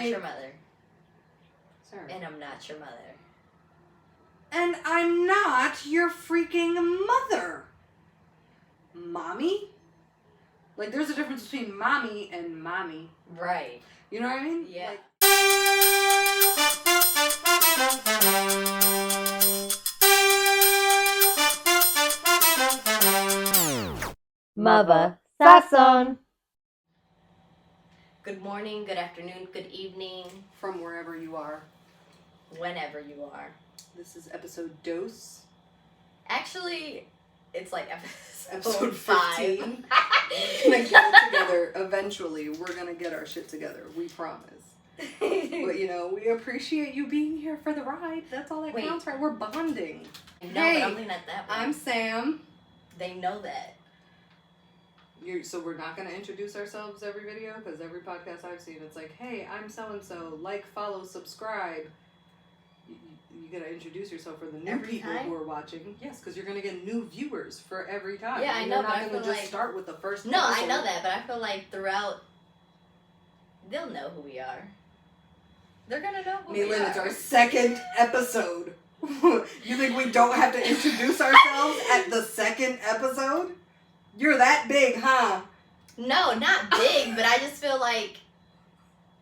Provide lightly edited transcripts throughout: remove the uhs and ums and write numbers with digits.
your mother. Sorry. And I'm not your mother. And I'm not your freaking mother. Mommy? Like, there's a difference between mommy and mommy. Right. You know what I mean? Yeah. Mother Sasson. Good morning, good afternoon, good evening, From wherever you are. whenever you are. This is episode dose. Actually, it's like Episode 5. 15. We're gonna get it together. Eventually, we're gonna get our shit together. We promise. But, you know, we appreciate you being here for the ride. That's all that Wait. counts, right? We're bonding. No, Hey, but I'm looking at that one. I'm Sam. They know that. So we're not going to introduce ourselves every video? Because every podcast I've seen, it's like, hey, I'm so-and-so. Like, follow, subscribe. You got to introduce yourself for the new Every people time? who are watching. Yes, because you're going to get new viewers for every time. Yeah, I And know, You're but not I going to feel just like- start with the first No, I episode. know that, but I feel like throughout, they'll know who we are. They're gonna know who we Neelan, are. it's our second episode. You think we don't have to introduce ourselves at the second episode? You're that big, huh? No, not big, but I just feel like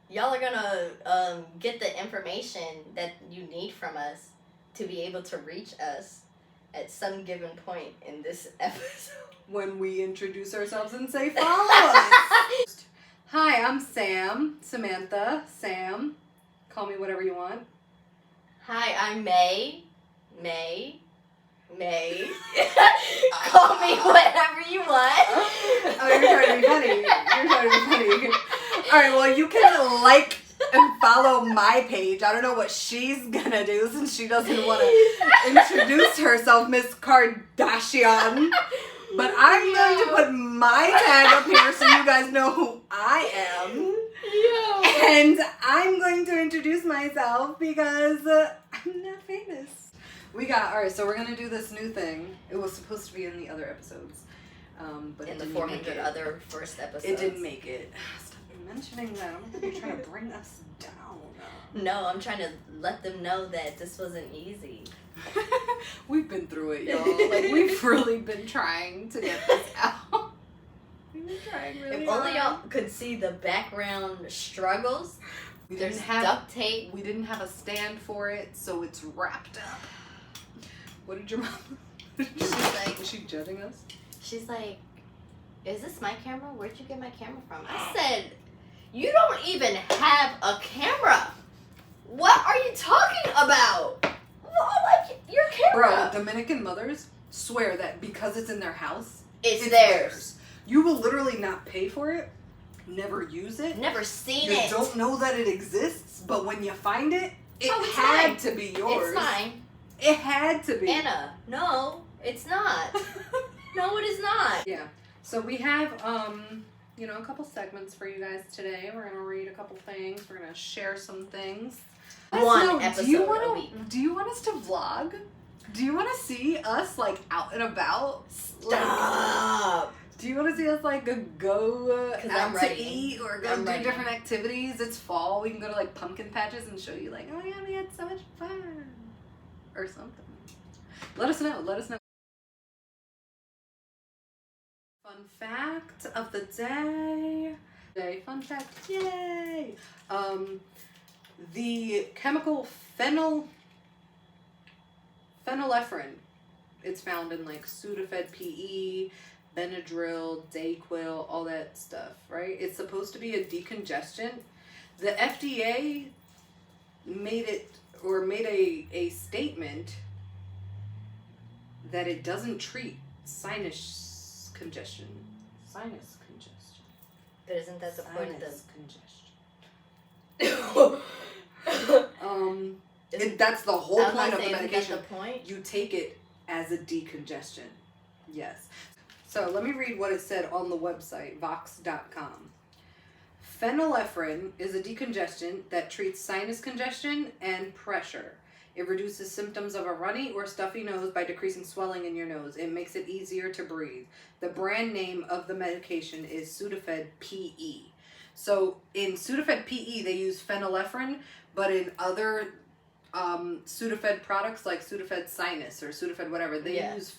y'all are gonna get the information that you need from us to be able to reach us at some given point in this episode. When we introduce ourselves and say follow us. Hi, I'm Sam. Samantha. Sam. Call me whatever you want. Hi, I'm May. May. Call me whatever you want. Oh, you're trying to be funny. You're trying to be funny. Alright, well, you can like and follow my page. I don't know what she's gonna do since she doesn't want to introduce herself, Miss Kardashian. But I'm going to put my tag up here so you guys know who I am. And I'm going to introduce myself because I'm not famous. Alright, so we're going to do this new thing. It was supposed to be in the other episodes. But In it the didn't 400 make it. other first episodes. It didn't make it. Stop mentioning that. I'm going to be trying to bring us down. No, I'm trying to let them know that this wasn't easy. We've been through it, y'all. Like, we've really been trying to get this out. We've been trying really If only hard. y'all could see the background struggles. We There's didn't have duct tape. We didn't have a stand for it, so it's wrapped up. What did your mom? She's like, Is she judging us? she's like, is this my camera? Where'd you get my camera from? I said, you don't even have a camera. What are you talking about? Well, like your camera. Bro, Dominican mothers swear that because it's in their house, it's theirs. You will literally not pay for it, never use it. Never seen You it. don't know that it exists, but when you find it, it Oh, it's had mine. to be yours. It's mine. It had to be. Anna, no, it's not. No, it is not. Yeah. So we have, you know, a couple segments for you guys today. We're gonna read a couple things. We're gonna share some things. One episode a week. Do you want us to vlog? Do you want to see us like out and about? Stop. Do you want to see us like go 'Cause out I'm to ready. eat or go I'm do ready. different activities? It's fall. We can go to like pumpkin patches and show you like, oh yeah, we had so much fun or something. Let us know. Let us know. Fun fact of the day. Fun fact, yay! The chemical phenylephrine. It's found in like Sudafed PE, Benadryl, Dayquil, all that stuff, right? It's supposed to be a decongestant. The FDA made a statement that it doesn't treat sinus congestion. Sinus congestion. But isn't that the point of the... Sinus congestion. That's the whole I was point gonna of say, the isn't medication. that the point? You take it as a decongestion. Yes. So let me read what it said on the website, vox.com. Phenylephrine is a decongestant that treats sinus congestion and pressure. It reduces symptoms of a runny or stuffy nose by decreasing swelling in your nose. It makes it easier to breathe. The brand name of the medication is Sudafed PE. So in Sudafed PE, they use phenylephrine, but in other Sudafed products like Sudafed Sinus or Sudafed whatever, they use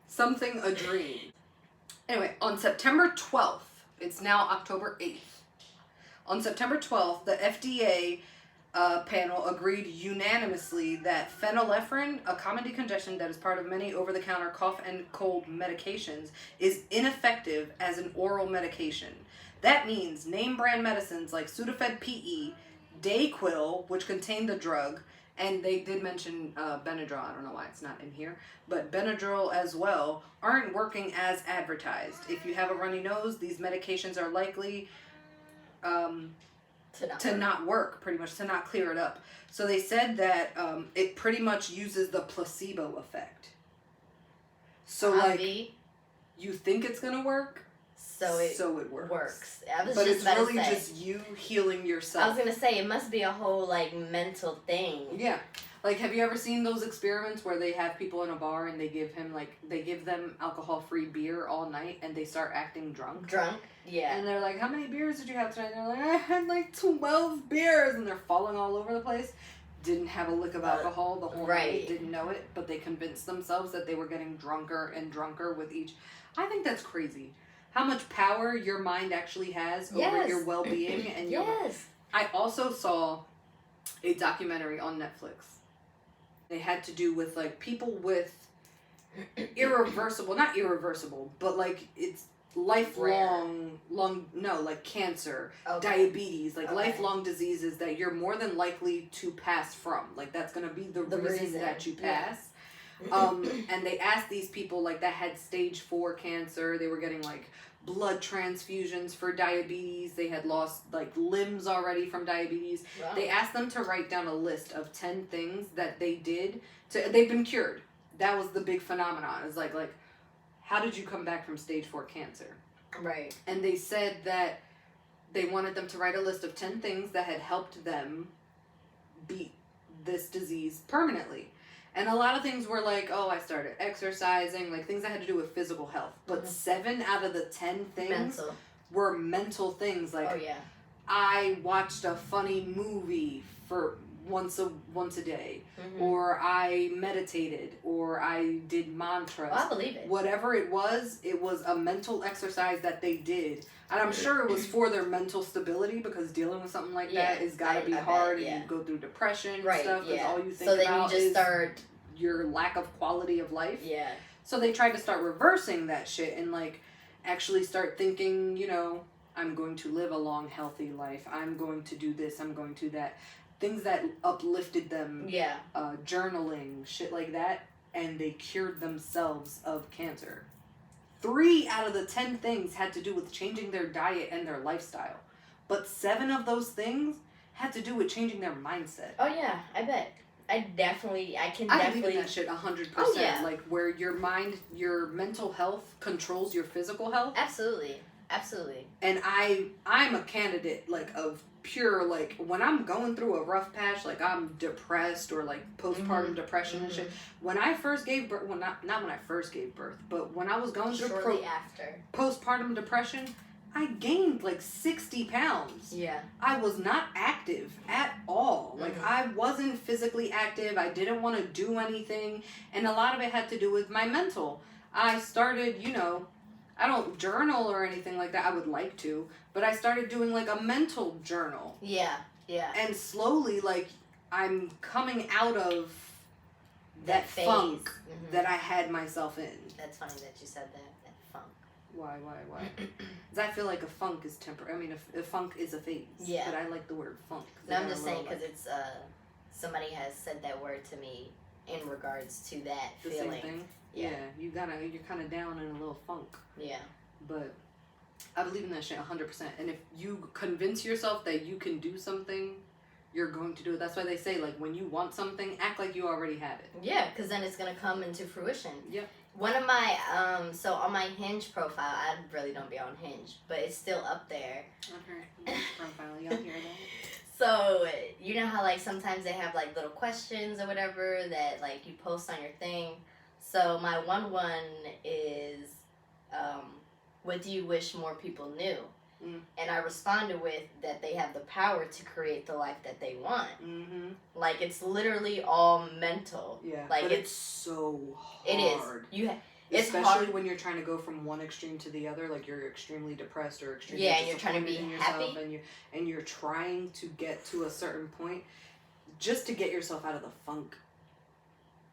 something a dream. Anyway, on September 12th, it's now October 8th. On September 12th, the FDA panel agreed unanimously that phenylephrine, a common decongestant that is part of many over-the-counter cough and cold medications, is ineffective as an oral medication. That means name brand medicines like Sudafed PE, Dayquil, which contain the drug, and they did mention Benadryl, I don't know why it's not in here, but Benadryl as well, aren't working as advertised. If you have a runny nose, these medications are likely to not work, pretty much, to not clear it up. So they said that it pretty much uses the placebo effect. So like, you think it's gonna work, so it works. But it's really just you healing yourself. I was gonna say, it must be a whole like mental thing. Yeah. Like, have you ever seen those experiments where they have people in a bar and they give them alcohol-free beer all night and they start acting drunk? Yeah. And they're like, how many beers did you have tonight? And they're like, I had like 12 beers. And they're falling all over the place. Didn't have a lick of alcohol the whole night. Didn't know it. But they convinced themselves that they were getting drunker and drunker with each. I think that's crazy. How much power your mind actually has over your well-being. And your. I also saw a documentary on Netflix. They had to do with like people with not irreversible, but like it's lifelong, like cancer, diabetes, like lifelong diseases that you're more than likely to pass from. Like that's gonna be the reason that you pass. And they asked these people like that had stage 4 cancer. They were getting like blood transfusions for diabetes. They had lost like limbs already from diabetes. Wow. They asked them to write down a list of 10 things that they did they've been cured. That was the big phenomenon. It's like how did you come back from stage 4 cancer? Right. And they said that they wanted them to write a list of 10 things that had helped them beat this disease permanently. And a lot of things were like, I started exercising, like things that had to do with physical health. But 7 out of the 10 things were mental things. Like, I watched a funny movie for once a day, or I meditated, or I did mantras. Well, I believe it. Whatever it was a mental exercise that they did. And I'm sure it was for their mental stability, because dealing with something like that has got to be hard, and you go through depression and stuff, because all you think about is your lack of quality of life. Yeah. So they tried to start reversing that shit and like actually start thinking, I'm going to live a long, healthy life. I'm going to do this. I'm going to that. Things that uplifted them. Yeah. Journaling, shit like that. And they cured themselves of cancer. 3 out of the 10 things had to do with changing their diet and their lifestyle. But 7 of those things had to do with changing their mindset. Oh yeah, I bet. I can definitely. I believe in that shit 100%. Oh, yeah. Like where your mind, your mental health controls your physical health. Absolutely. And I'm a candidate like of pure, like when I'm going through a rough patch, like I'm depressed or like postpartum depression and shit. When I first gave birth, well not when I first gave birth, but when I was going through after postpartum depression, I gained like 60 pounds. Yeah. I was not active at all. Like I wasn't physically active. I didn't want to do anything. And a lot of it had to do with my mental. I started, I don't journal or anything like that. I would like to. But I started doing like a mental journal. Yeah. Yeah. And slowly, like, I'm coming out of that funk that I had myself in. That's funny that you said that funk. Why? Because I feel like a funk is temporary. I mean, a funk is a phase. Yeah. But I like the word funk. No, I'm just saying because it's, somebody has said that word to me in regards to that feeling. Same thing? Yeah. You're kind of down in a little funk. Yeah. But I believe in that shit 100%. And if you convince yourself that you can do something, you're going to do it. That's why they say, like, when you want something, act like you already have it. Yeah, because then it's going to come into fruition. Yep. One of my, so on my Hinge profile, I really don't be on Hinge, but it's still up there. Okay. Profile, y'all hear that? So, you know how, like, sometimes they have, like, little questions or whatever that, like, you post on your thing? So my one is, what do you wish more people knew? And I responded with that they have the power to create the life that they want. Mm-hmm. Like, it's literally all mental. Yeah, like but it's so hard. It is. It's especially hard when you're trying to go from one extreme to the other. Like, you're extremely depressed or extremely and you're trying to be happy, and you're trying to get to a certain point just to get yourself out of the funk.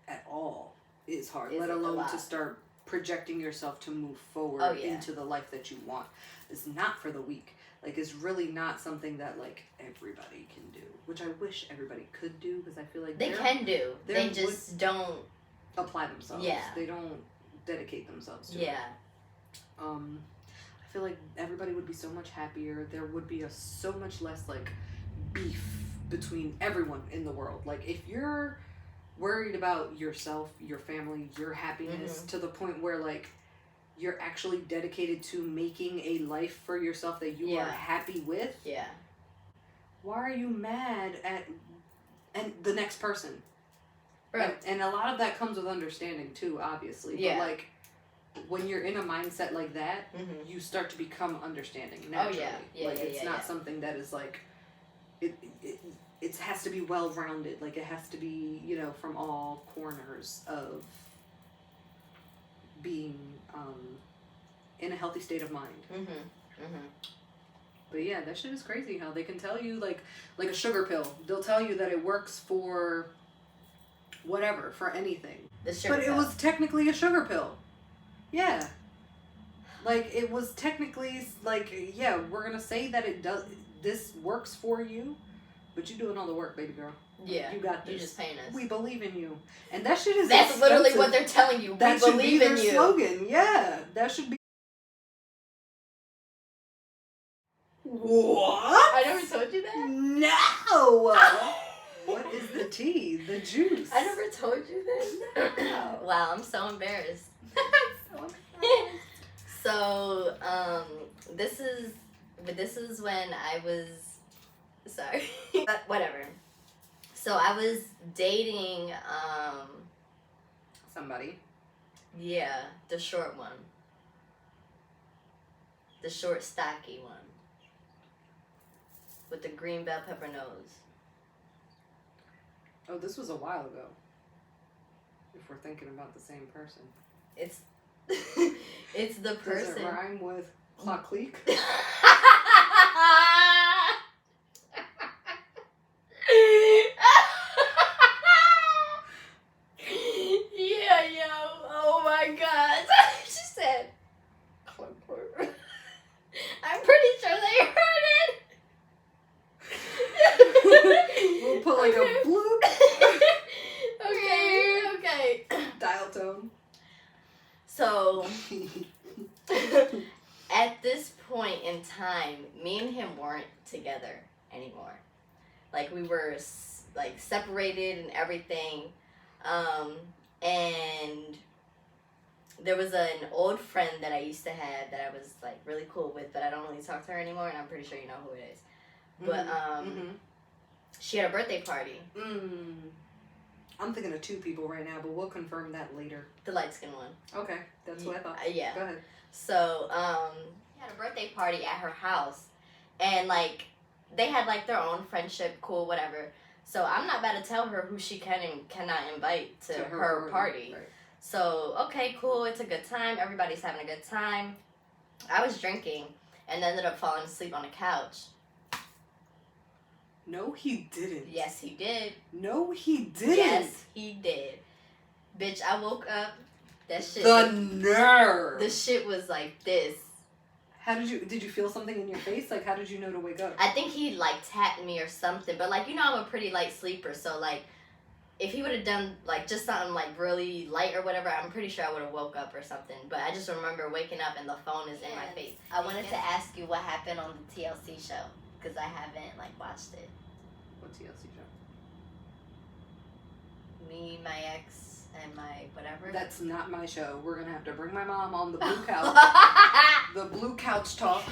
At all is hard. Let alone to start projecting yourself to move forward into the life that you want. It's not for the weak. Like, it's really not something that, like, everybody can do. Which I wish everybody could do, because I feel like they can do. They just don't apply themselves. Yeah. They don't dedicate themselves to it. Yeah. I feel like everybody would be so much happier. There would be so much less, like, beef between everyone in the world. Like, if you're worried about yourself, your family, your happiness, to the point where, like, you're actually dedicated to making a life for yourself that you are happy with. Yeah. Why are you mad at the next person? Right. And a lot of that comes with understanding too, obviously. Yeah. But, like, when you're in a mindset like that, you start to become understanding naturally. It's not something that is like it has to be well-rounded. Like, it has to be, you know, from all corners of being in a healthy state of mind. But yeah, that shit is crazy how they can tell you, like a sugar pill. They'll tell you that it works for whatever, for anything. But it was technically a sugar pill. Yeah. Like, it was technically, like, yeah, we're going to say that this works for you. But you doing all the work, baby girl. Yeah. You got this. You just paying us. We believe in you. And that shit is That's expensive. literally what they're telling you. That we should believe be in their you. slogan. Yeah. That should be. What? I never told you that? No! What is the tea? The juice? I never told you this. No. Wow, I'm so embarrassed. So, this is when I was, sorry, but whatever. So I was dating, somebody. Yeah, the short one. The short, stocky one. With the green bell pepper nose. Oh, this was a while ago. If we're thinking about the same person. It's the person. Does it rhyme with clock-cleek? Yeah, yo. Oh my god. She said, I'm pretty sure they heard it. We'll put like a bloop. Okay. Dial tone. So, at this point in time, me and him weren't together anymore. Like, we were, like, separated and everything. And there was an old friend that I used to have that I was, like, really cool with, but I don't really talk to her anymore, and I'm pretty sure you know who it is. But, she had a birthday party. I'm thinking of two people right now, but we'll confirm that later. The light-skinned one. Okay, that's what I thought. Yeah. Go ahead. So, she had a birthday party at her house, and, like, they had, like, their own friendship, cool, whatever. So, I'm not about to tell her who she can and cannot invite to her party. Right. So, okay, cool, it's a good time. Everybody's having a good time. I was drinking and ended up falling asleep on the couch. No, he didn't. Yes, he did. No, he didn't. Yes, he did. Bitch, I woke up. That shit. The nerve. The shit was like this. How did you feel something in your face? Like, how did you know to wake up? I think he, like, tapped me or something. But, like, you know, I'm a pretty light sleeper. So, like, if he would have done, like, just something, like, really light or whatever, I'm pretty sure I would have woke up or something. But I just remember waking up and the phone is in my face. I wanted to ask you what happened on the TLC show. Because I haven't, like, watched it. What TLC show? Me, my ex, and my whatever. That's not my show. We're going to have to bring my mom on the blue couch. The blue couch talk.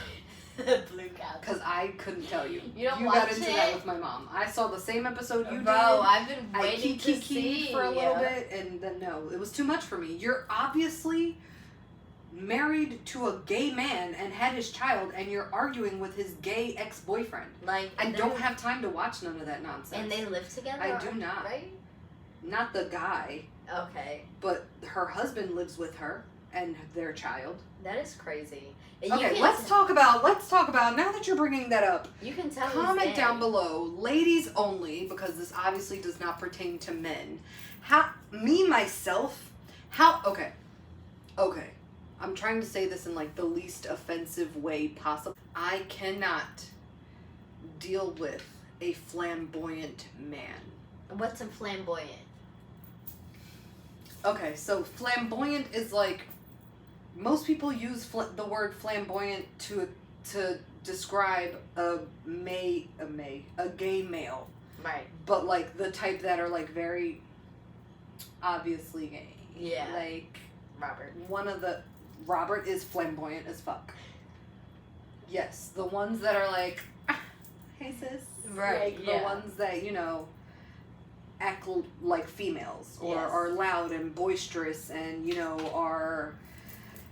Blue Couch. Because I couldn't tell you. You don't You watch got into that it? with my mom. I saw the same episode you did. Bro, I've been I waiting to key see for a little bit, and then no, it was too much for me. You're obviously married to a gay man and had his child, and you're arguing with his gay ex-boyfriend. Like, I don't have time to watch none of that nonsense. And they live together? I do not. Right? Not the guy. Okay. But her husband lives with her and their child. That is crazy. Okay, let's talk about, now that you're bringing that up, you can tell comment down below, ladies only, because this obviously does not pertain to men. Okay. I'm trying to say this in like the least offensive way possible. I cannot deal with a flamboyant man. What's a flamboyant? Okay, so flamboyant is like, most people use the word flamboyant to describe a gay male. Right. But like the type that are like very obviously gay. Yeah. Like Robert. Robert is flamboyant as fuck. Yes, the ones that are like, hey sis. Right. Like the ones that, you know, act like females or are loud and boisterous and, you know, are,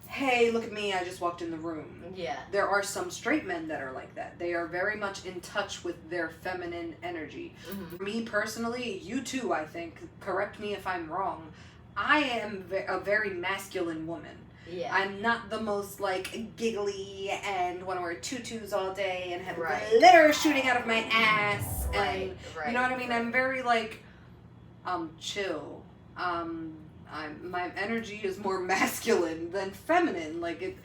hey, look at me, I just walked in the room. Yeah. There are some straight men that are like that. They are very much in touch with their feminine energy. Mm-hmm. Me personally, you too, I think, correct me if I'm wrong, I am a very masculine woman. Yeah. I'm not the most, like, giggly and want to wear tutus all day and have Right. shooting out of my ass. And, Right. you know what I mean? I'm very, like, chill. My energy is more masculine than feminine. Like,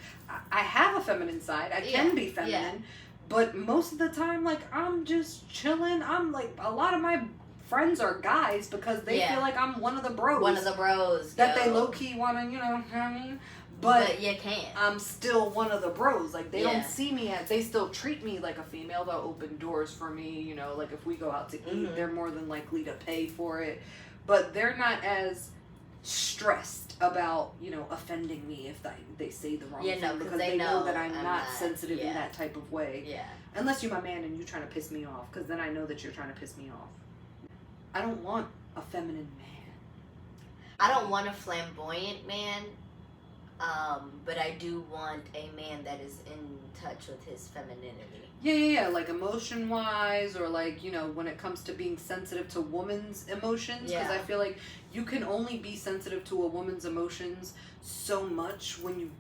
I have a feminine side. I can be feminine. But most of the time, like, I'm just chilling. I'm, like, a lot of my friends are guys because they feel like I'm one of the bros. One of the bros. That they low-key want to, you know what I mean? But you can't. I'm still one of the bros. Like, they don't see me as, they still treat me like a female. They'll open doors for me, you know, like if we go out to eat, they're more than likely to pay for it. But they're not as stressed about, you know, offending me if they say the wrong thing. Because they know that I'm not sensitive in that type of way. Yeah. Unless you're my man and you're trying to piss me off. Because then I know that you're trying to piss me off. I don't want a feminine man. I don't want a flamboyant man. But I do want a man that is in touch with his femininity. Yeah. Like emotion-wise, or like, you know, when it comes to being sensitive to woman's emotions. Because I feel like you can only be sensitive to a woman's emotions so much when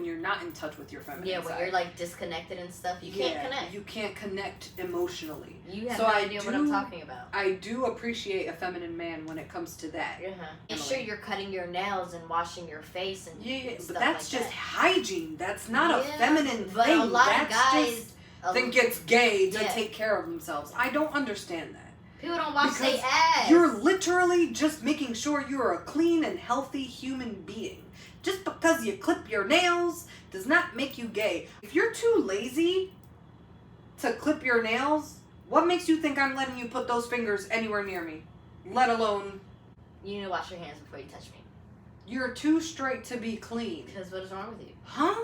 you're not in touch with your feminine side. Yeah, when you're like disconnected and stuff, you can't connect. You can't connect emotionally. You have no idea what I'm talking about. I do appreciate a feminine man when it comes to that. Make sure you're cutting your nails and washing your face and but stuff that's like just that. hygiene. That's not a feminine but thing. A lot that's of guys just think it's gay to take care of themselves. I don't understand that. People don't wash their ass. You're literally just making sure you're a clean and healthy human being. Just because you clip your nails does not make you gay. If you're too lazy to clip your nails, what makes you think I'm letting you put those fingers anywhere near me? Let alone... You need to wash your hands before you touch me. You're too straight to be clean. Because what is wrong with you? Huh?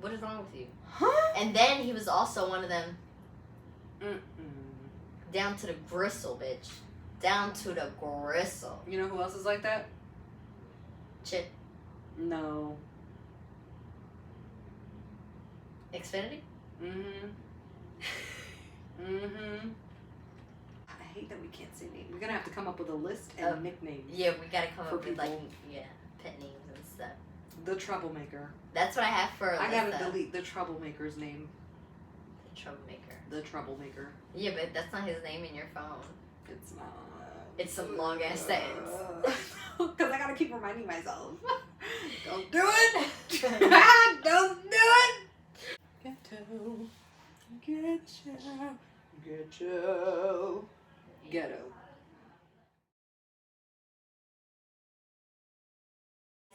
What is wrong with you? Huh? And then he was also one of them. Down to the gristle, bitch. Down to the gristle. You know who else is like that? Chip. No. Xfinity? I hate that we can't say names. We're gonna have to come up with a list and nicknames. Yeah, we gotta come up with people. like pet names and stuff. The troublemaker. That's what I have for I gotta delete the troublemaker's name. The troublemaker. The troublemaker. Yeah, but that's not his name in your phone. It's not. It's some long ass sentence. Because I gotta keep reminding myself. Don't do it! Don't do it! Ghetto.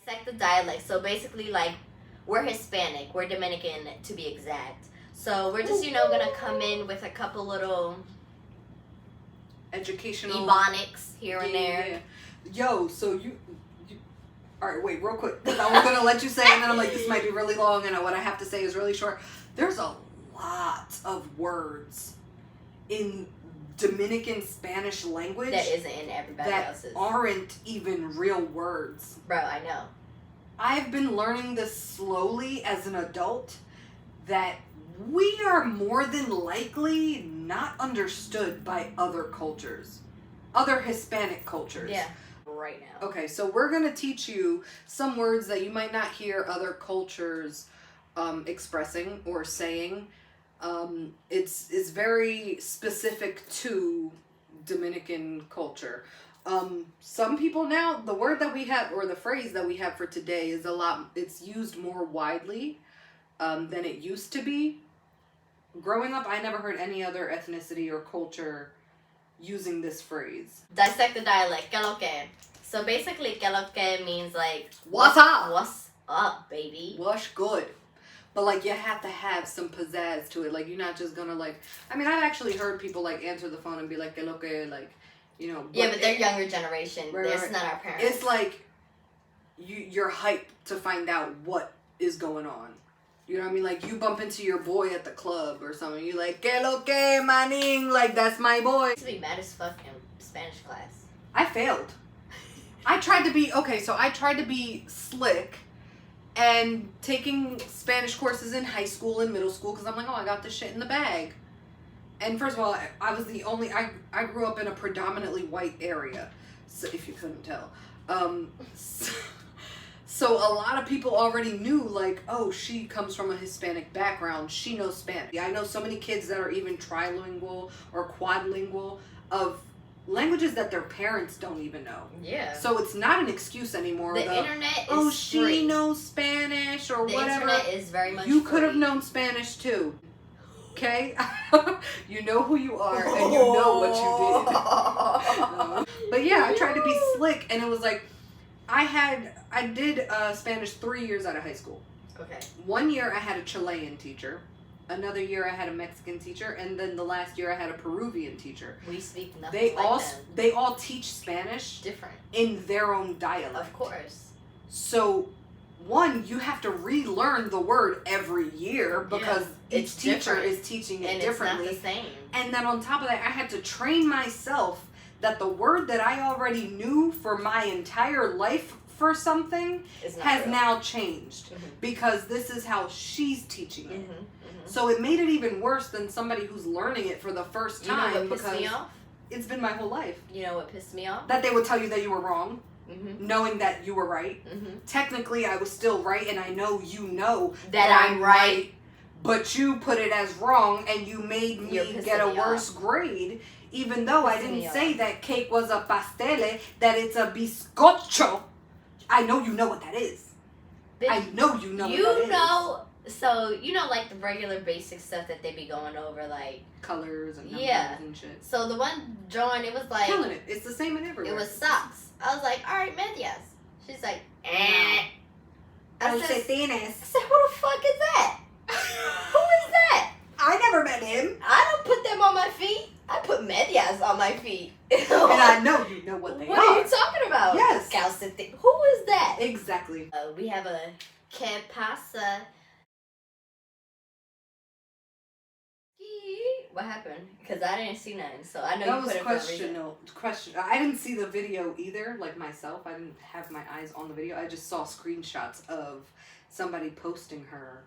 Dissect the dialect. So basically, like, we're Hispanic. We're Dominican, to be exact. So we're just, gonna come in with a couple little educational ebonics here and there. Yeah. Yo, so you all right, wait, real quick, because I was gonna let you say, and then I'm like, this might be really long, and what I have to say is really short. There's a lot of words in Dominican Spanish language that isn't in everybody else's. That aren't even real words. Bro, I know. I've been learning this slowly as an adult, that we are more than likely not understood by other cultures. Other Hispanic cultures. Yeah. Right now. Okay, so we're going to teach you some words that you might not hear other cultures expressing or saying. It's very specific to Dominican culture. Some people now, the word that we have, or the phrase that we have for today is it's used more widely than it used to be. Growing up, I never heard any other ethnicity or culture using this phrase. Dissect the dialect. Que lo que. So basically, que lo que means like, what's up? What's up, baby? What's good? But like, you have to have some pizzazz to it. Like, you're not just gonna like, I mean, I've actually heard people like answer the phone and be like, que lo que, like, you know. Yeah, but they're younger generation. Right, It's right. not our parents. It's like, you're hyped to find out what is going on. You know what I mean? Like, you bump into your boy at the club or something. You're like, que lo que, maning? Like, that's my boy. I used to be mad as fuck in Spanish class. I failed. I tried to be slick and taking Spanish courses in high school and middle school because I'm like, oh, I got this shit in the bag. And first of all, I was the only, I grew up in a predominantly white area, so if you couldn't tell. So a lot of people already knew, like, oh, she comes from a Hispanic background. She knows Spanish. I know so many kids that are even trilingual or quadlingual of languages that their parents don't even know. Yeah. So it's not an excuse anymore. The internet is she free. knows Spanish or the whatever. The internet is very much You free. could have known Spanish too. Okay? You know who you are and you know what you did. But yeah, I tried to be slick and it was like, I did Spanish 3 years out of high school. Okay. 1 year I had a Chilean teacher. Another year I had a Mexican teacher, and then the last year I had a Peruvian teacher. We speak nothing They all teach Spanish different in their own dialect. Of course. So, one, you have to relearn the word every year because each teacher is teaching it differently. It's not the same. And then on top of that, I had to train myself that the word that I already knew for my entire life for something has now changed because this is how she's teaching it. So it made it even worse than somebody who's learning it for the first time. You know what pissed me off? It's been my whole life. You know what pissed me off? That they would tell you that you were wrong, knowing that you were right. Technically, I was still right, and I know you know that I'm right. But you put it as wrong, and you made me get a worse grade, even though I didn't say that cake was a pastele, that it's a bizcocho. I know you know what that is. Bitch, I know you know what that is. You know... So, you know, like, the regular basic stuff that they be going over, like... Colors and numbers and shit. So, the one drawing, it was like... Killing it. It's the same in everywhere. It was socks. I was like, alright, medias. She's like, eh. I said, who the fuck is that? Who is that? I never met him. I don't put them on my feet. I put medias on my feet. And I know you know what they are. What are you talking about? Yes. Who is that? Exactly. We have a que pasa... What happened? Because I didn't see nothing, so I know that you was put it question. I didn't see the video either, like myself. I didn't have my eyes on the video. I just saw screenshots of somebody posting her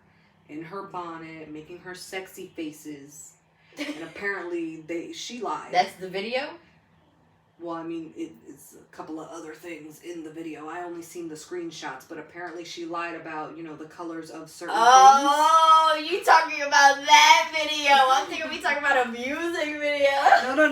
in her bonnet, making her sexy faces, and apparently she lied. That's the video? Well, I mean, it's a couple of other things in the video. I only seen the screenshots, but apparently she lied about, the colors of certain things. Oh, you talking about that video. I'm thinking we talking about a music video. No.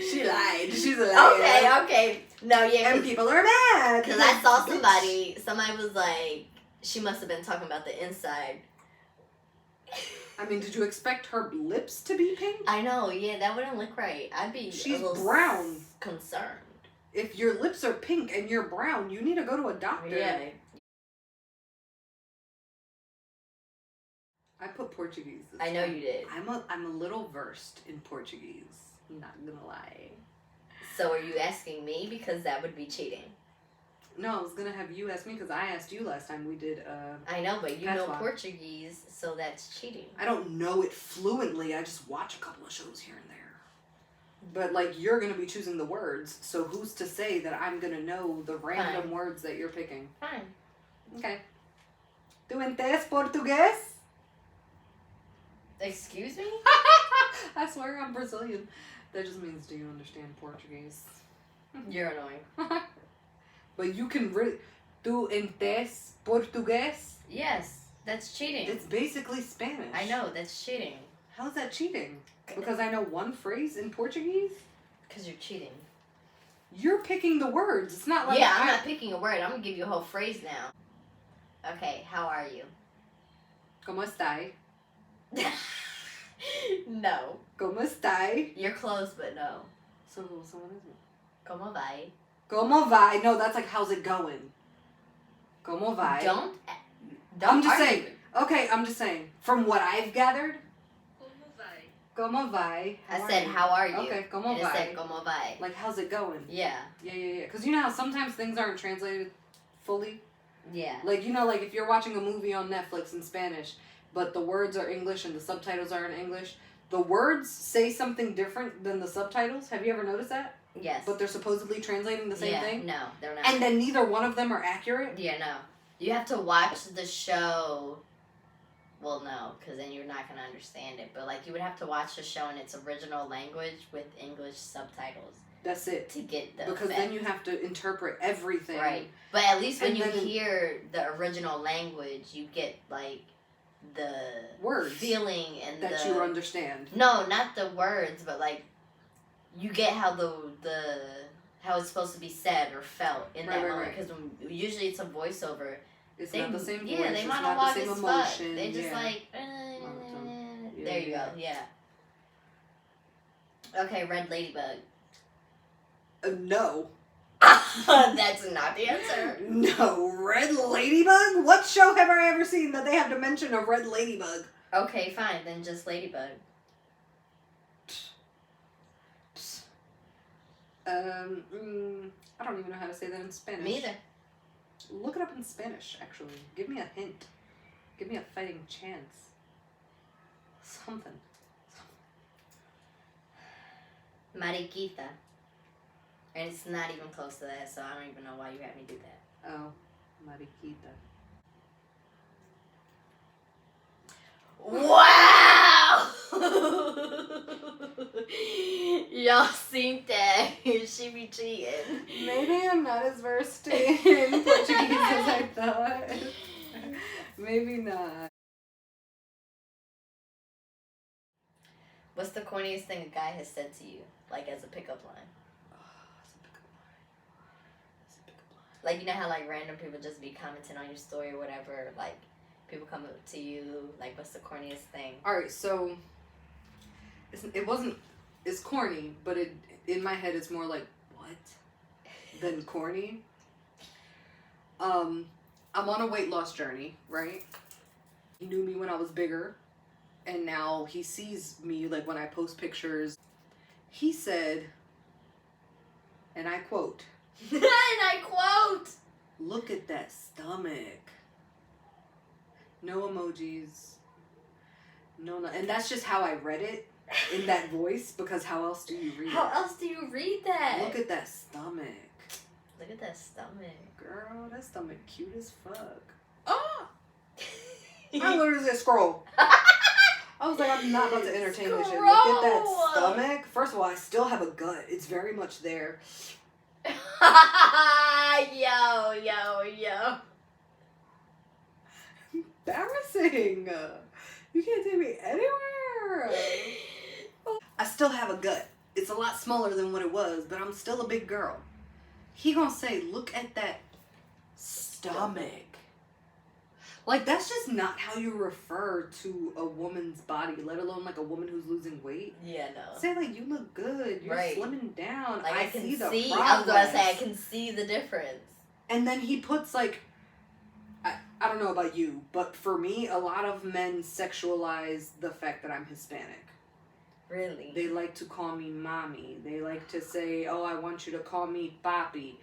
She lied. She's a liar. Okay. No, yeah. And people are mad. Because I saw somebody was like, she must have been talking about the inside. I mean, did you expect her lips to be pink? I know, yeah, that wouldn't look right. I'd be She's a little brown. Concerned. If your lips are pink and you're brown, you need to go to a doctor. Yeah. I put Portuguese this I know time. you did. I'm a little versed in Portuguese. I'm not gonna lie. So are you asking me? Because that would be cheating. No, I was gonna have you ask me because I asked you last time we did. I know, but you know patois. Portuguese, so that's cheating. I don't know it fluently. I just watch a couple of shows here and there. But like you're gonna be choosing the words, so who's to say that I'm gonna know the random words that you're picking? Fine. Okay. Tu entes português? Excuse me? I swear I'm Brazilian. That just means, do you understand Portuguese? You're annoying. But you can really... Tu entes português? Yes, that's cheating. It's basically Spanish. I know, that's cheating. How's that cheating? Because I know one phrase in Portuguese? Because you're cheating. You're picking the words. It's not like... Yeah, I'm not picking a word. I'm going to give you a whole phrase now. Okay, how are you? ¿Cómo estás? No. ¿Cómo estás? You're close, but no. So what is it? ¿Cómo vai? ¿Cómo vai? No, that's like, how's it going? ¿Cómo vai? Don't I'm just argue. saying. Okay, I'm just saying. From what I've gathered... ¿Cómo vai? I said, how are you? Okay, ¿cómo and vai? it said, ¿cómo vai? Like, how's it going? Yeah. Yeah. Because you know how sometimes things aren't translated fully? Yeah. Like, you know, like if you're watching a movie on Netflix in Spanish, but the words are English and the subtitles are in English, the words say something different than the subtitles. Have you ever noticed that? Yes. But they're supposedly translating the same thing? No, they're not. And then neither one of them are accurate? Yeah, no. You have to watch the show. Well, no, because then you're not going to understand it. But, like, you would have to watch the show in its original language with English subtitles. That's it. To get the Because effect. then you have to interpret everything. Right. But at least when And you then- hear the original language, you get, like, the Words feeling and that you understand. No, not the words, but, like, you get how how it's supposed to be said or felt in that moment. Because usually it's a voiceover. It's not the same voice. Yeah, they it's monologue not the same as emotion. fuck. They just yeah. like, Yeah, there you go, yeah. Okay, red ladybug. No. That's not the answer. No, red ladybug? What show have I ever seen that they have to mention a red ladybug? Okay, fine, then just ladybug. I don't even know how to say that in Spanish. Me either. Look it up in Spanish, actually. Give me a hint. Give me a fighting chance. Something. Mariquita. And it's not even close to that, so I don't even know why you had me do that. Oh, Mariquita. Wow! Y'all seen that. She be cheating. Maybe I'm not as versed in Portuguese as I thought. Maybe not. What's the corniest thing a guy has said to you, like as a pickup line? Like, you know how, like, random people just be commenting on your story or whatever, like, people come up to you, like, what's the corniest thing? Alright, so, it's corny, but in my head it's more like, what? Than corny. I'm on a weight loss journey, right? He knew me when I was bigger, and now he sees me, like, when I post pictures. He said, and I quote, And I quote, "Look at that stomach." No emojis. No, and that's just how I read it in that voice, because how else do you read it? how else do you read that? Look at that stomach. Look at that stomach. Girl, that stomach cute as fuck. Oh! I literally said scroll. I was like, I'm not about to entertain this shit. Look at that stomach. First of all, I still have a gut. It's very much there. Yo. Embarrassing. You can't take me anywhere. I still have a gut. It's a lot smaller than what it was, but I'm still a big girl. He gonna say, look at that stomach. Like, that's just not how you refer to a woman's body, let alone like a woman who's losing weight. Yeah, no. Say like, you look good. You're Right. slimming down. Like, I see the progress. I was gonna say, I can see the difference. And then he puts like, I don't know about you, but for me, a lot of men sexualize the fact that I'm Hispanic. Really? They like to call me mommy. They like to say, oh, I want you to call me papi.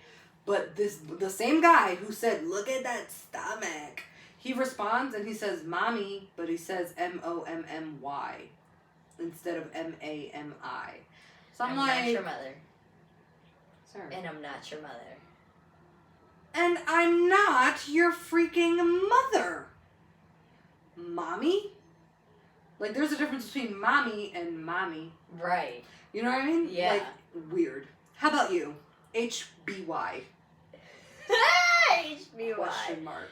But the same guy who said, "Look at that stomach," he responds and he says "mommy," but he says "mommy" instead of "mami." So I'm like, not your mother. Sir. And I'm not your mother. And I'm not your freaking mother. Mommy? Like, there's a difference between mommy and mommy. Right. You know what I mean? Yeah. Like, weird. How about you? HBY. HBY. Question mark.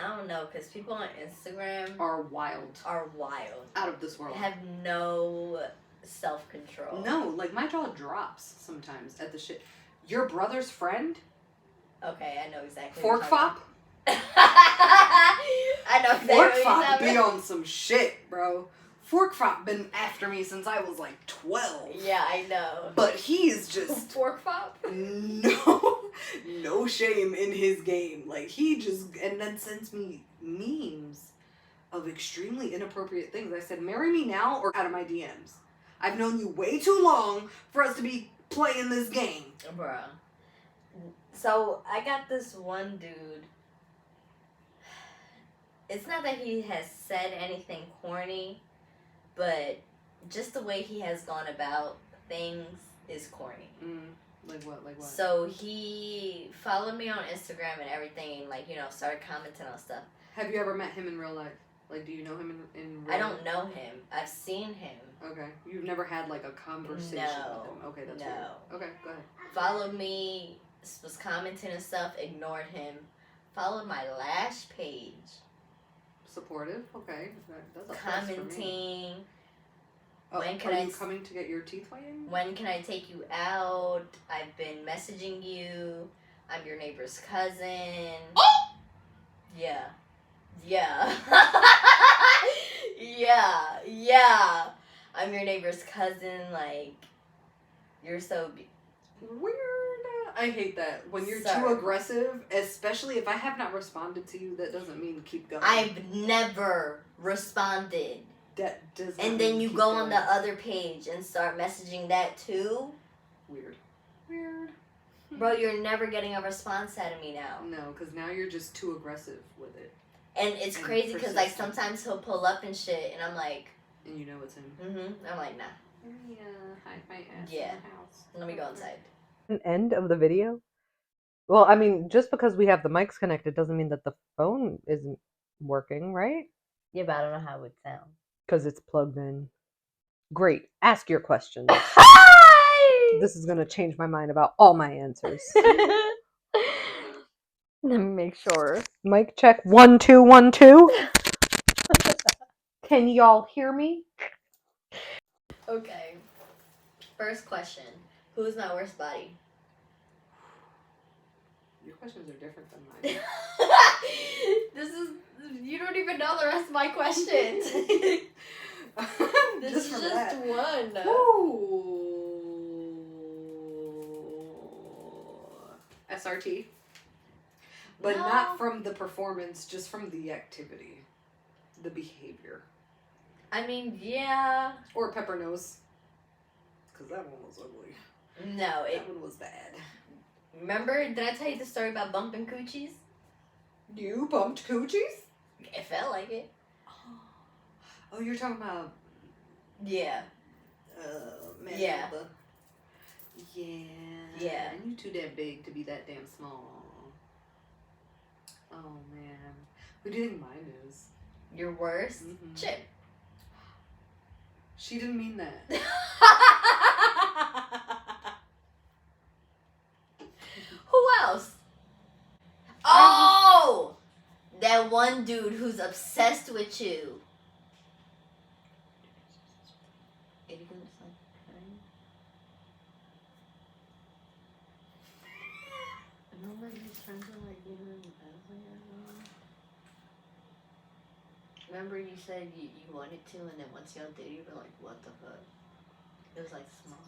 I don't know, because people on Instagram Are wild. Out of this world. Have no self-control. No, like my jaw drops sometimes at the shit. Your brother's friend? Okay, I know exactly. Fork Fop? I know exactly. Fork Fop be on some shit, bro. Fork Fop been after me since I was like 12. Yeah, I know. But he's just Fork Fop? no shame in his game. Like he just and then sends me memes of extremely inappropriate things. I said, marry me now or out of my DMs. I've known you way too long for us to be playing this game. Bruh. So, I got this one dude. It's not that he has said anything corny, but just the way he has gone about things is corny. Like what? So, he followed me on Instagram and everything, and, started commenting on stuff. Have you ever met him in real life? Like, do you know him in real I don't know him. I've seen him. Okay. You've never had, like, a conversation with him? Okay, that's weird. Okay, go ahead. Followed me, was commenting and stuff, ignored him. Followed my Lash page. Supportive? Okay. That's a commenting. When are you coming to get your teeth whitened? When can I take you out? I've been messaging you. I'm your neighbor's cousin. Oh! Yeah. Yeah. Yeah. I'm your neighbor's cousin. Like, you're so weird. I hate that. When you're Sorry. too aggressive, especially if I have not responded to you, that doesn't mean keep going. I've never responded. That does not And then mean you keep go going. on the other page and start messaging that too. Weird. Bro, you're never getting a response out of me now. No, because now you're just too aggressive with it. And it's crazy because, like, sometimes he'll pull up and shit, and I'm like... And you know it's him. I'm like, nah. Yeah, hide my ass Yeah. in the house. Let me go inside. An end of the video? Well, I mean, just because we have the mics connected doesn't mean that the phone isn't working, right? Yeah, but I don't know how it would sound. Because it's plugged in. Great. Ask your questions. This is going to change my mind about all my answers. Let me make sure. Mic check 1 2 1 2. Can y'all hear me? Okay. First question. Who's my worst body? Your questions are different than mine. You don't even know the rest of my questions. This is just one. Ooh. SRT. But No. not from the performance, just from the activity. The behavior. I mean, yeah. Or pepper nose. Because that one was ugly. No, That one was bad. Remember, did I tell you the story about bumping coochies? You bumped coochies? It felt like it. Oh, you're talking about... Yeah. Man. Yeah. Yeah. And you too damn big to be that damn small. Oh, man. Who do you think mine is? Your worst? Mm-hmm. Chip. She didn't mean that. Who else? Oh! That one dude who's obsessed with you. Remember you said you wanted to, and then once y'all did, you were like, what the fuck? It was like small.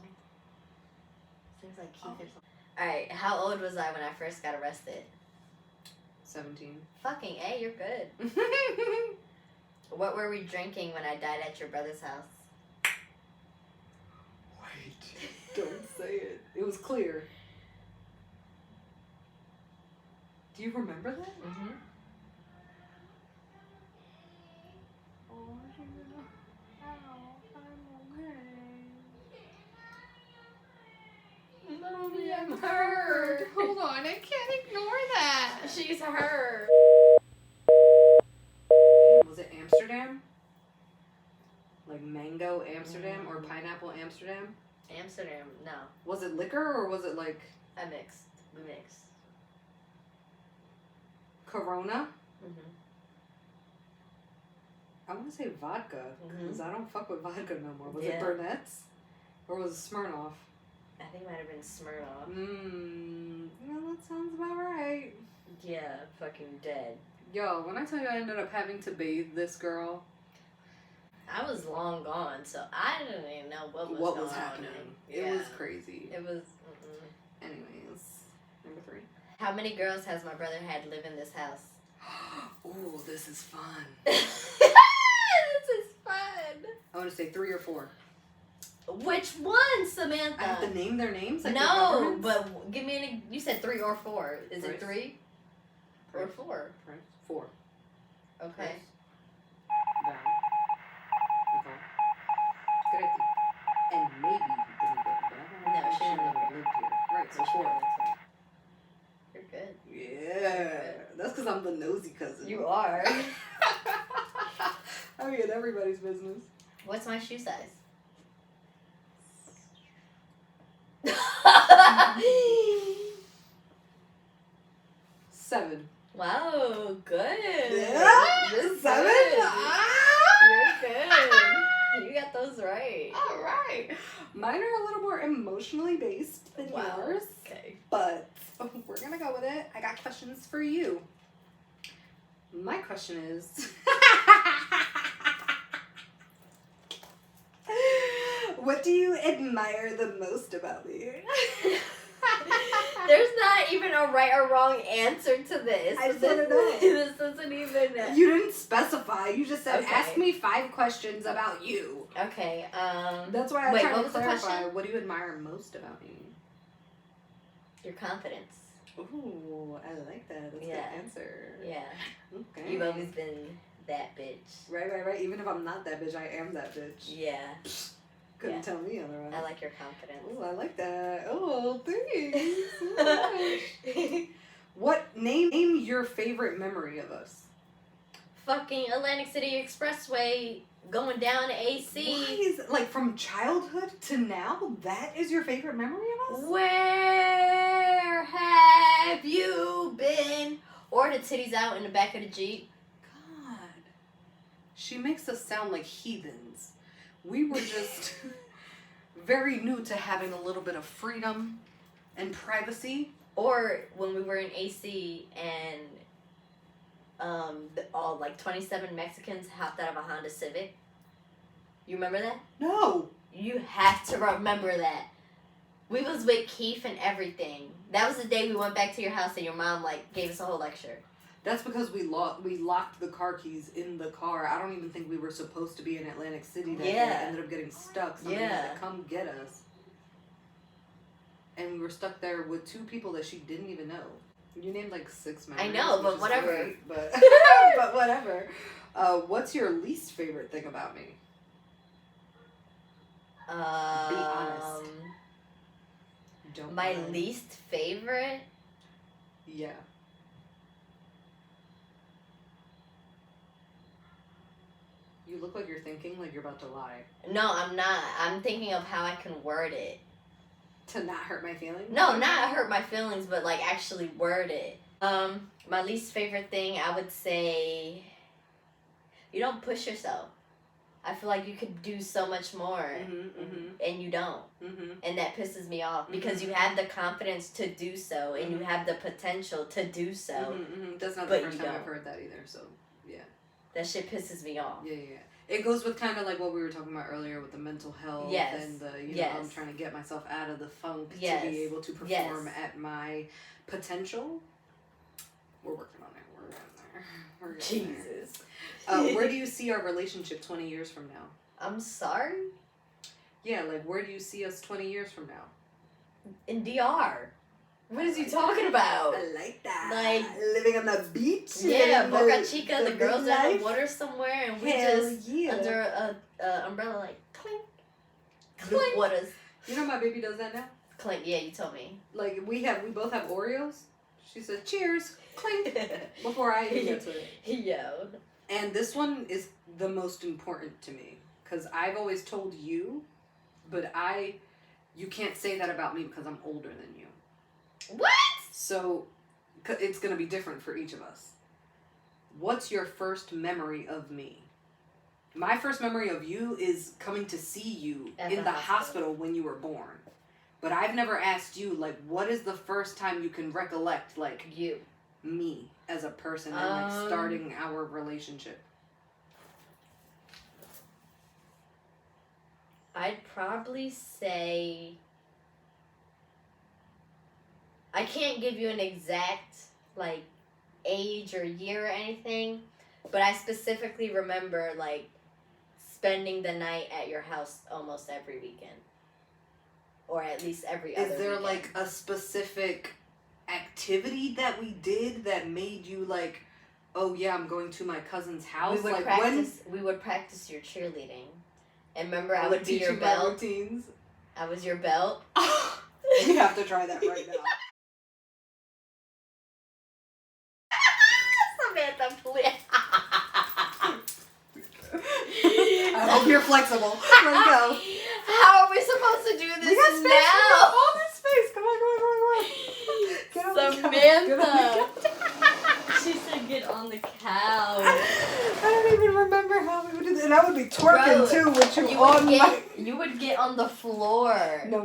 Seems like Keith or something. Alright, how old was I when I first got arrested? 17. Fucking A, you're good. What were we drinking when I died at your brother's house? Wait. Don't say it. It was clear. Do you remember that? Mm-hmm. Oh, I'm okay. Mommy, I'm hurt. Hold on, I can't ignore that. She's hurt. Damn, was it Amsterdam? Like mango Amsterdam or pineapple Amsterdam? Amsterdam, no. Was it liquor or was it like I mixed. We mixed. Corona? Mm-hmm. I want to say vodka because I don't fuck with vodka no more. Was it Yeah. Burnett's or was it Smirnoff? I think it might have been Smirnoff. Well, that sounds about right. Yeah, fucking dead. Yo, when I tell you I ended up having to bathe this girl, I was long gone, so I didn't even know what was going happening. on. It Yeah. was crazy. It was. Anyways, number 3. How many girls has my brother had live in this house? Ooh, this is fun. This is fun. I want to say 3 or 4. Which one, Samantha? I have to name their names? Like no, but give me any. You said 3 or 4. Is it Price. 3 or 4? Price. 4. Okay. Price. Down. Okay. Great. And maybe Domingo, but I don't No, think she she didn't live never lived here. Right, so 4. You're good. Yeah. That's because I'm the nosy cousin. You are. I mean, everybody's business. What's my shoe size? 7. Wow, good. Yeah? You're 7? good. Ah! You're good. You got those right. All right. Mine are a little more emotionally based than yours, Okay. but we're going to go with it. I got questions for you. My question is, what do you admire the most about me? There's not even a right or wrong answer to this. I just wanna know. This doesn't even. You didn't specify. You just said, Okay. ask me 5 questions about you. Okay. That's why I Wait, tried what to was the clarify. question? What do you admire most about me? Your confidence. Ooh, I like that. That's a Yeah. good answer. Yeah. Okay. You've always been that bitch. Right. Even if I'm not that bitch, I am that bitch. Yeah. Couldn't Yeah. tell me otherwise. I like your confidence. Oh, I like that. Oh, thanks. Oh my gosh. What name your favorite memory of us? Fucking Atlantic City Expressway going down to AC. Why is like from childhood to now? That is your favorite memory of us? Where have you been? Or the titties out in the back of the Jeep. God, she makes us sound like heathens. We were just very new to having a little bit of freedom and privacy. Or when we were in AC and all like 27 Mexicans hopped out of a Honda Civic. You remember that? No. You have to remember that. We was with Keith and everything. That was the day we went back to your house and your mom like gave us a whole lecture. That's because we locked the car keys in the car. I don't even think we were supposed to be in Atlantic City that day. Yeah. I ended up getting stuck. Somebody had to come get us. And we were stuck there with 2 people that she didn't even know. You named like 6 members. I know, which but is whatever. great, but but whatever. What's your least favorite thing about me? Be honest. Don't My lie. least favorite? Yeah. You look like you're thinking like you're about to lie. No, I'm not. I'm thinking of how I can word it. To not hurt my feelings? No, not hurt my feelings, but like actually word it. My least favorite thing, I would say, you don't push yourself. I feel like you could do so much more, and you don't, and that pisses me off because you have the confidence to do so, and you have the potential to do so. That's not the But first you time I've don't. heard that either. So yeah. That shit pisses me off. Yeah. It goes with kind of like what we were talking about earlier with the mental health Yes. and the, you Yes. know, I'm trying to get myself out of the funk Yes. to be able to Yes. perform at my potential. We're working on it. We're getting there. We're getting Jesus. there. Where do you see our relationship 20 years from now? I'm sorry? Yeah, like, where do you see us 20 years from now? In DR. What is he talking about? I like that. Like, living on the beach. Yeah, living Boca Chica, the girls good in life. the water somewhere, and we Hell just yeah. under a umbrella, like clink, Clink. waters. You know my baby does that now? Clink. Yeah, you told me. Like, we both have Oreos. She said, cheers, clink, before I even get to it. Yo. And this one is the most important to me. Because I've always told you, but you can't say that about me because I'm older than you. What? So, it's going to be different for each of us. What's your first memory of me? My first memory of you is coming to see you in the hospital when you were born. But I've never asked you, like, what is the first time you can recollect, like, You. me as a person and, like, starting our relationship? I'd probably say... I can't give you an exact, like, age or year or anything, but I specifically remember, like, spending the night at your house almost every weekend. Or at least every other Is there, weekend. like, a specific activity that we did that made you, like, oh, yeah, I'm going to my cousin's house? We would like, practice your cheerleading. And remember, I would would be teach your you my belt. routines? I was your belt. We have to try that right now. Samantha, please. I hope you're flexible. Let's go. How are we supposed to do this We got space. now? All this space. Come on. Get on the couch. Samantha. She said get on the couch. I don't even remember how we would do that. And I would be twerking Bro, too with you on my... You would get on the floor. No.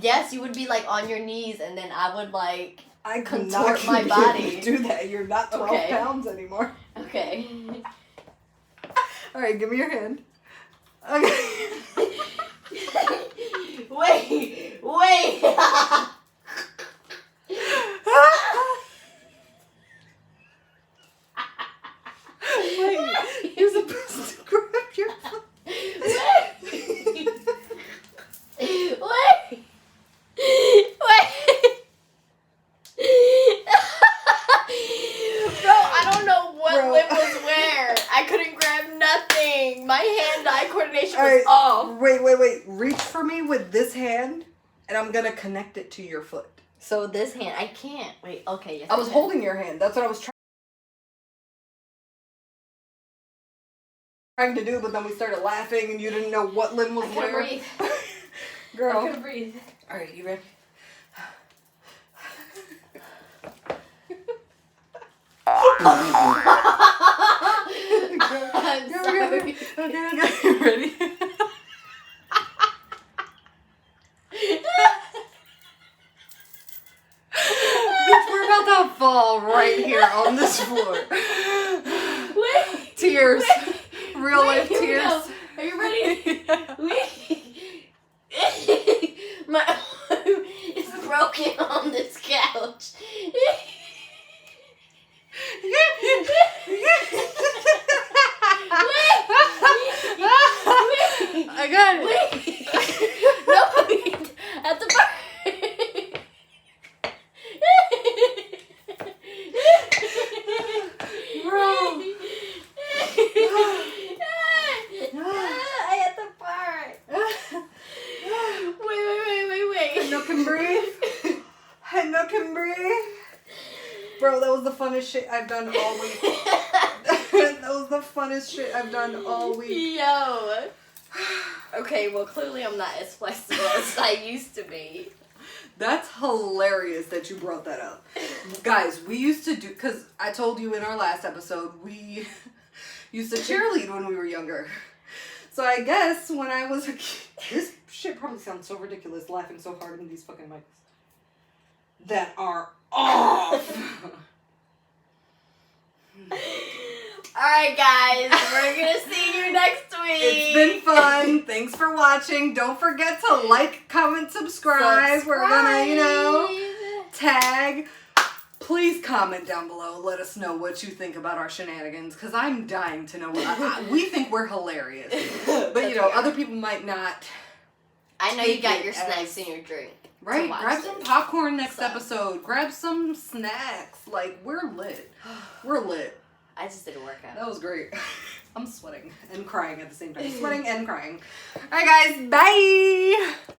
Yes, you would be like on your knees, and then I would like I could contort not my body. do that. You're not 12 pounds anymore. Okay. All right, give me your hand. Okay. Wait. Wait, you're supposed to grab your foot. Wait. Bro, I don't know what lip was where. I couldn't grab nothing. My hand-eye coordination was off. Wait. Reach for me with this hand, and I'm gonna connect it to your foot. So this hand, I can't. Wait, okay. Yes, I was holding your hand. That's what I was trying to do, but then we started laughing, and you didn't know what limb was where. Breathe. Girl. I couldn't breathe. All right, you ready? I'm sorry. Okay. You ready? Bitch, we're about to fall right here on this floor. Wait. Tears. Real life Here we tears. go. Are you ready? My arm is broken on this couch. I got it. Wait. No, at the bar. Bro. I had the part. Wait. No can breathe. No can breathe. Bro, that was the funnest shit I've done all week. That was the funnest shit I've done all week. Yo. Okay, well, clearly I'm not as flexible as I used to be. That's hilarious that you brought that up. Guys, we used to do, because I told you in our last episode, we used to cheerlead when we were younger. So I guess when I was a kid, this shit probably sounds so ridiculous laughing so hard in these fucking mics that are off. Alright, guys, we're gonna see you next week. It's been fun. Thanks for watching. Don't forget to like, comment, subscribe. We're gonna, tag. Please comment down below. Let us know what you think about our shenanigans, because I'm dying to know. We think we're hilarious. But, other people might not I know you take got it your as- snacks and your drink. Right, grab this. some popcorn next So. episode. Grab some snacks. Like, we're lit. We're lit. I just did a workout. That was great. I'm sweating and crying at the same time. Sweating and crying. All right, guys. Bye.